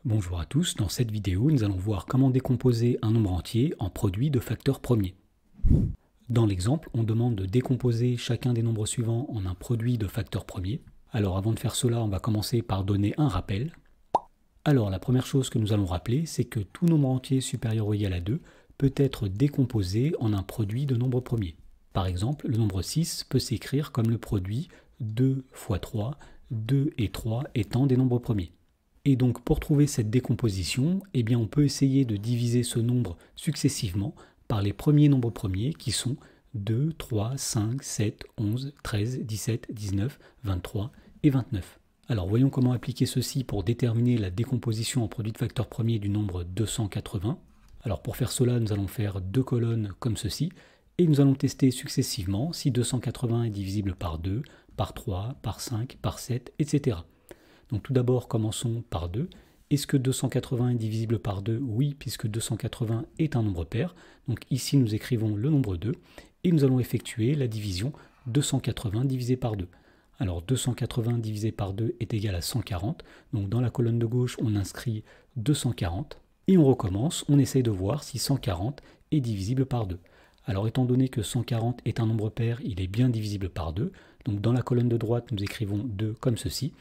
Bonjour à tous, dans cette vidéo nous allons voir comment décomposer un nombre entier en produit de facteurs premiers. Dans l'exemple, on demande de décomposer chacun des nombres suivants en un produit de facteurs premiers. Alors avant de faire cela, on va commencer par donner un rappel. Alors la première chose que nous allons rappeler, c'est que tout nombre entier supérieur ou égal à 2 peut être décomposé en un produit de nombres premiers. Par exemple, le nombre 6 peut s'écrire comme le produit 2 fois 3, 2 et 3 étant des nombres premiers. Et donc pour trouver cette décomposition, eh bien on peut essayer de diviser ce nombre successivement par les premiers nombres premiers qui sont 2, 3, 5, 7, 11, 13, 17, 19, 23 et 29. Alors voyons comment appliquer ceci pour déterminer la décomposition en produit de facteurs premiers du nombre 280. Alors pour faire cela, nous allons faire deux colonnes comme ceci et nous allons tester successivement si 280 est divisible par 2, par 3, par 5, par 7, etc. Donc tout d'abord, commençons par 2. Est-ce que 280 est divisible par 2? Oui, puisque 280 est un nombre pair. Donc ici, nous écrivons le nombre 2 et nous allons effectuer la division 280 divisé par 2. Alors 280 divisé par 2 est égal à 140. Donc dans la colonne de gauche, on inscrit 240. Et on recommence, on essaye de voir si 140 est divisible par 2. Alors étant donné que 140 est un nombre pair, il est bien divisible par 2. Donc dans la colonne de droite, nous écrivons 2 comme ceci.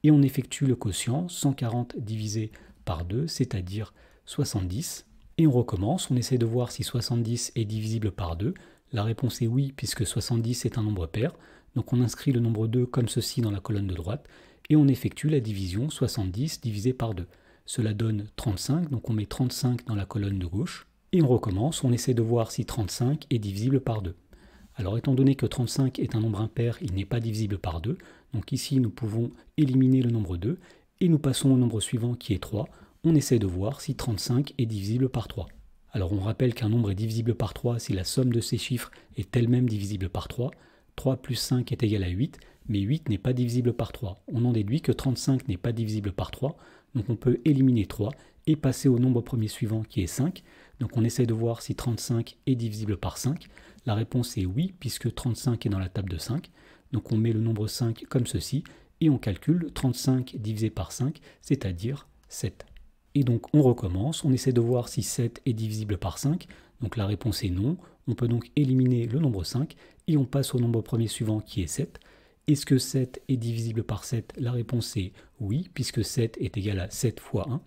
Et on effectue le quotient 140 divisé par 2, c'est-à-dire 70. Et on recommence, on essaie de voir si 70 est divisible par 2. La réponse est oui, puisque 70 est un nombre pair. Donc on inscrit le nombre 2 comme ceci dans la colonne de droite, et on effectue la division 70 divisé par 2. Cela donne 35, donc on met 35 dans la colonne de gauche. Et on recommence, on essaie de voir si 35 est divisible par 2. Alors étant donné que 35 est un nombre impair, il n'est pas divisible par 2. Donc ici, nous pouvons éliminer le nombre 2 et nous passons au nombre suivant qui est 3. On essaie de voir si 35 est divisible par 3. Alors on rappelle qu'un nombre est divisible par 3 si la somme de ses chiffres est elle-même divisible par 3. 3 plus 5 est égal à 8, mais 8 n'est pas divisible par 3. On en déduit que 35 n'est pas divisible par 3, donc on peut éliminer 3 et passer au nombre premier suivant qui est 5. Donc on essaie de voir si 35 est divisible par 5. La réponse est oui, puisque 35 est dans la table de 5. Donc on met le nombre 5 comme ceci, et on calcule 35 divisé par 5, c'est-à-dire 7. Et donc on recommence, on essaie de voir si 7 est divisible par 5, donc la réponse est non. On peut donc éliminer le nombre 5, et on passe au nombre premier suivant qui est 7. Est-ce que 7 est divisible par 7? La réponse est oui, puisque 7 est égal à 7 fois 1.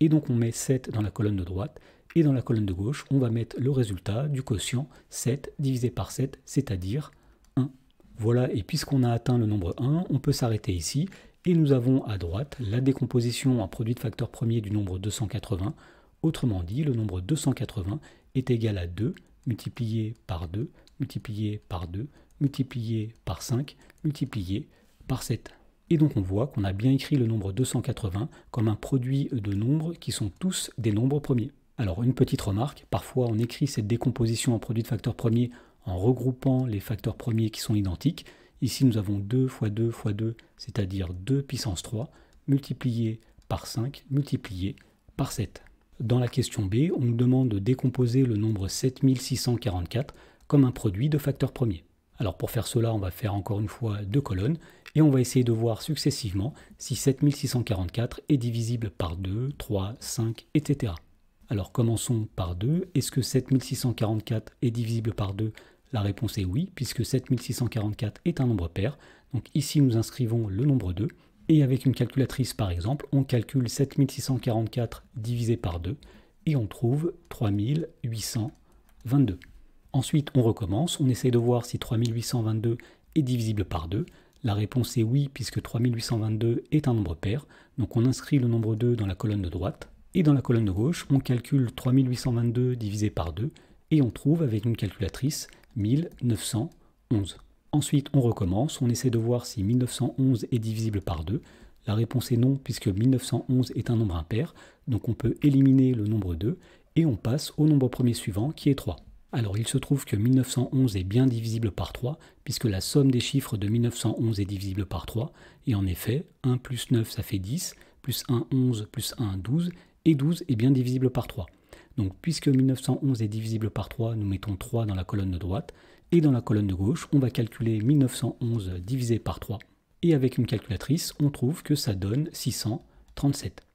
Et donc on met 7 dans la colonne de droite, et dans la colonne de gauche, on va mettre le résultat du quotient 7 divisé par 7, c'est-à-dire 1. Voilà, et puisqu'on a atteint le nombre 1, on peut s'arrêter ici, et nous avons à droite la décomposition en produit de facteurs premiers du nombre 280. Autrement dit, le nombre 280 est égal à 2 multiplié par 2, multiplié par 2, multiplié par 5, multiplié par 7. Et donc on voit qu'on a bien écrit le nombre 280 comme un produit de nombres qui sont tous des nombres premiers. Alors une petite remarque, parfois on écrit cette décomposition en produit de facteurs premiers en regroupant les facteurs premiers qui sont identiques. Ici nous avons 2 fois 2 fois 2, c'est-à-dire 2 puissance 3, multiplié par 5, multiplié par 7. Dans la question B, on nous demande de décomposer le nombre 7644 comme un produit de facteurs premiers. Alors pour faire cela, on va faire encore une fois deux colonnes, et on va essayer de voir successivement si 7644 est divisible par 2, 3, 5, etc. Alors commençons par 2. Est-ce que 7644 est divisible par 2? La réponse est oui, puisque 7644 est un nombre pair. Donc ici, nous inscrivons le nombre 2. Et avec une calculatrice, par exemple, on calcule 7644 divisé par 2. Et on trouve 3822. Ensuite, on recommence. On essaie de voir si 3822 est divisible par 2. La réponse est oui, puisque 3822 est un nombre pair. Donc on inscrit le nombre 2 dans la colonne de droite. Et dans la colonne de gauche, on calcule 3822 divisé par 2 et on trouve avec une calculatrice 1911. Ensuite, on recommence, on essaie de voir si 1911 est divisible par 2. La réponse est non puisque 1911 est un nombre impair, donc on peut éliminer le nombre 2 et on passe au nombre premier suivant qui est 3. Alors il se trouve que 1911 est bien divisible par 3 puisque la somme des chiffres de 1911 est divisible par 3 et en effet 1 plus 9 ça fait 10, plus 1 11, plus 1 12 et 12 est bien divisible par 3. Donc puisque 1911 est divisible par 3, nous mettons 3 dans la colonne de droite, et dans la colonne de gauche, on va calculer 1911 divisé par 3, et avec une calculatrice, on trouve que ça donne 637.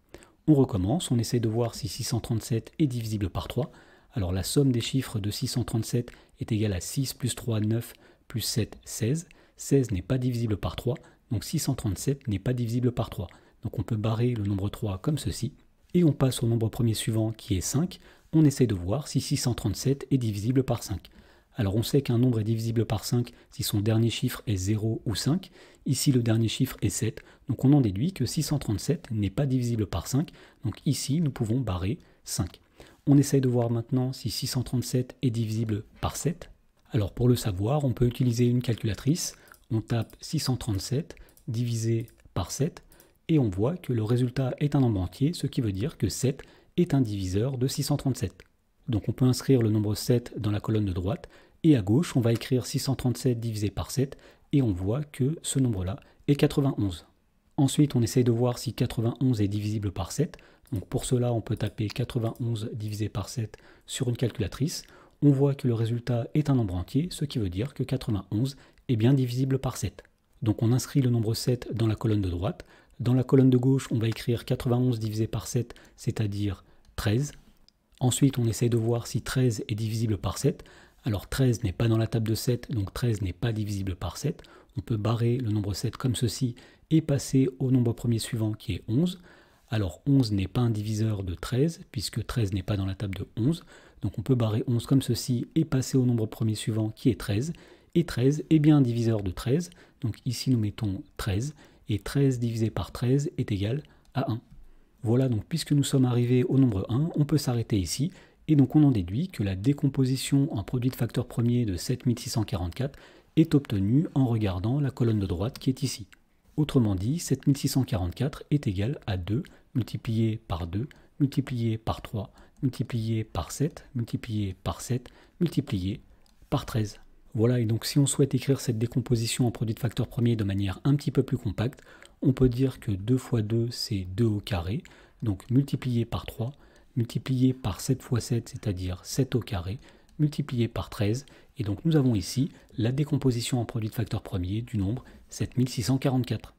On recommence, on essaie de voir si 637 est divisible par 3. Alors la somme des chiffres de 637 est égale à 6 plus 3, 9, plus 7, 16. 16 n'est pas divisible par 3, donc 637 n'est pas divisible par 3. Donc on peut barrer le nombre 3 comme ceci, et on passe au nombre premier suivant qui est 5. On essaie de voir si 637 est divisible par 5. Alors on sait qu'un nombre est divisible par 5 si son dernier chiffre est 0 ou 5. Ici le dernier chiffre est 7, donc on en déduit que 637 n'est pas divisible par 5. Donc ici nous pouvons barrer 5. On essaye de voir maintenant si 637 est divisible par 7. Alors pour le savoir, on peut utiliser une calculatrice. On tape 637 divisé par 7 et on voit que le résultat est un nombre entier, ce qui veut dire que 7 est un diviseur de 637. Donc on peut inscrire le nombre 7 dans la colonne de droite, et à gauche on va écrire 637 divisé par 7, et on voit que ce nombre-là est 91. Ensuite on essaye de voir si 91 est divisible par 7, donc pour cela on peut taper 91 divisé par 7 sur une calculatrice. On voit que le résultat est un nombre entier, ce qui veut dire que 91 est bien divisible par 7. Donc on inscrit le nombre 7 dans la colonne de droite. Dans la colonne de gauche, on va écrire 91 divisé par 7, c'est-à-dire 13. Ensuite, on essaye de voir si 13 est divisible par 7. Alors 13 n'est pas dans la table de 7, donc 13 n'est pas divisible par 7. On peut barrer le nombre 7 comme ceci et passer au nombre premier suivant qui est 11. Alors 11 n'est pas un diviseur de 13, puisque 13 n'est pas dans la table de 11. Donc on peut barrer 11 comme ceci et passer au nombre premier suivant qui est 13. Et 13 est bien un diviseur de 13, donc ici nous mettons 13, et 13 divisé par 13 est égal à 1. Voilà, donc puisque nous sommes arrivés au nombre 1, on peut s'arrêter ici, et donc on en déduit que la décomposition en produit de facteurs premiers de 7644 est obtenue en regardant la colonne de droite qui est ici. Autrement dit, 7644 est égal à 2 multiplié par 2, multiplié par 3, multiplié par 7, multiplié par 7, multiplié par 13. Voilà, et donc si on souhaite écrire cette décomposition en produit de facteurs premiers de manière un petit peu plus compacte, on peut dire que 2 fois 2 c'est 2 au carré, donc multiplié par 3, multiplié par 7 fois 7, c'est-à-dire 7 au carré, multiplié par 13, et donc nous avons ici la décomposition en produit de facteurs premiers du nombre 7644.